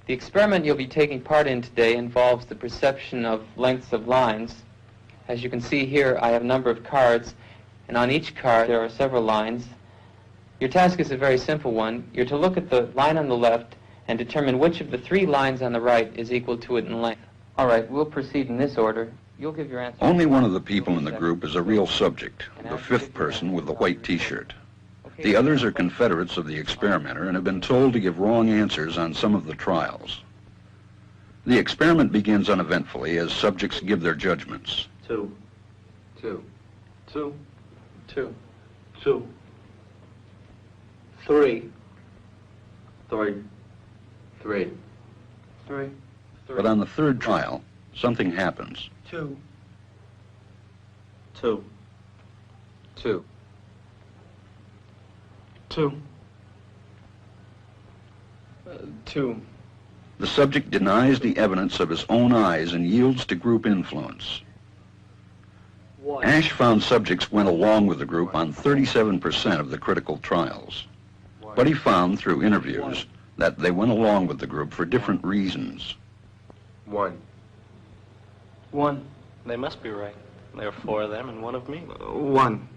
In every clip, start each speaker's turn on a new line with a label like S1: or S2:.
S1: The experiment you'll be taking part in today involves the perception of lengths of lines. As you can see here, I have a number of cards, and on each card there are several lines. Your task is a very simple one. You're to look at the line on the left and determine which of the three lines on the right is equal to it in length. All right, we'll proceed in this order. You'll give your answer.
S2: Only one of the people in the group is a real subject, the fifth person with the white T-shirt. The others are confederates of the experimenter and have been told to give wrong answers on some of the trials. The experiment begins uneventfully as subjects give their judgments.
S3: 2, 2, 2,
S1: 2,
S3: 2, 3, 3, 3,
S1: 3.
S2: But on the third trial, something happens.
S3: 2, 2,
S1: 2.
S3: 2,
S1: 2.
S2: The subject denies the evidence of his own eyes and yields to group influence.
S3: 1.
S2: Ash found subjects went along with the group on 37% of the critical trials. But he found through interviews that they went along with the group for different reasons.
S3: 1.
S1: 1.
S4: They must be right. There are 4 of them and 1 of me.
S3: 1.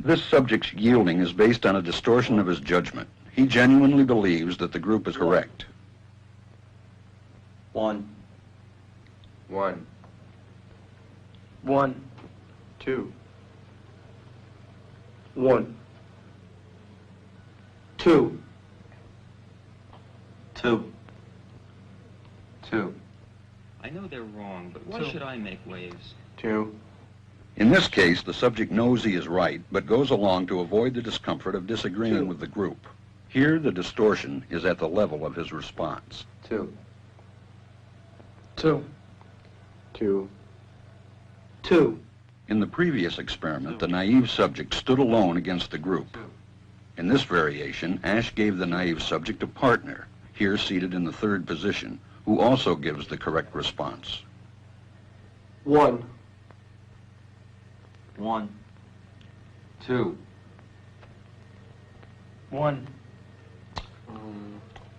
S2: This subject's yielding is based on a distortion of his judgment. He genuinely believes that the group is correct.
S3: 1. 1.
S1: 1.
S3: 2. 1. 2. 2. 2.
S5: I know they're wrong, but why should I make waves?
S3: 2.
S2: In this case, the subject knows he is right, but goes along to avoid the discomfort of disagreeing with the group. Here, the distortion is at the level of his response.
S3: 2.
S1: 2.
S3: 2. 2.
S2: In the previous experiment, the naive subject stood alone against the group. In this variation, Ash gave the naive subject a partner, here seated in the third position, who also gives the correct response.
S3: 1.
S1: 1. 2. 1.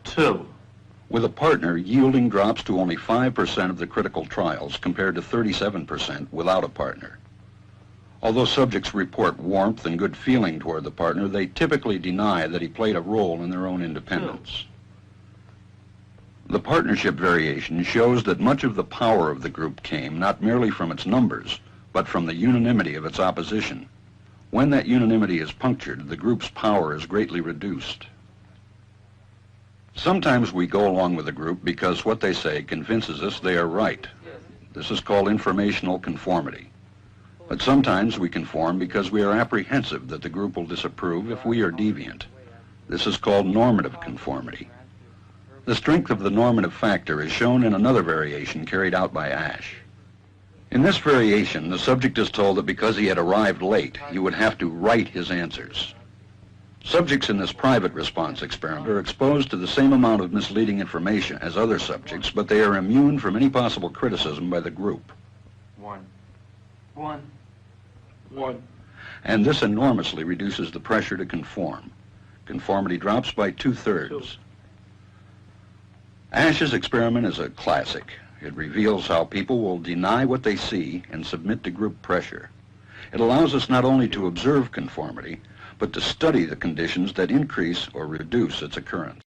S3: 2.
S2: With a partner, yielding drops to only 5% of the critical trials compared to 37% without a partner. Although subjects report warmth and good feeling toward the partner, they typically deny that he played a role in their own independence. The partnership variation shows that much of the power of the group came not merely from its numbers, but from the unanimity of its opposition. When that unanimity is punctured, the group's power is greatly reduced. Sometimes we go along with the group because what they say convinces us they are right. This is called informational conformity. But sometimes we conform because we are apprehensive that the group will disapprove if we are deviant. This is called normative conformity. The strength of the normative factor is shown in another variation carried out by Ash. In this variation, the subject is told that because he had arrived late, he would have to write his answers. Subjects in this private response experiment are exposed to the same amount of misleading information as other subjects, but they are immune from any possible criticism by the group.
S3: 1.
S1: 1.
S3: 1.
S2: And this enormously reduces the pressure to conform. Conformity drops by 2/3. Ash's experiment is a classic. It reveals how people will deny what they see and submit to group pressure. It allows us not only to observe conformity, but to study the conditions that increase or reduce its occurrence.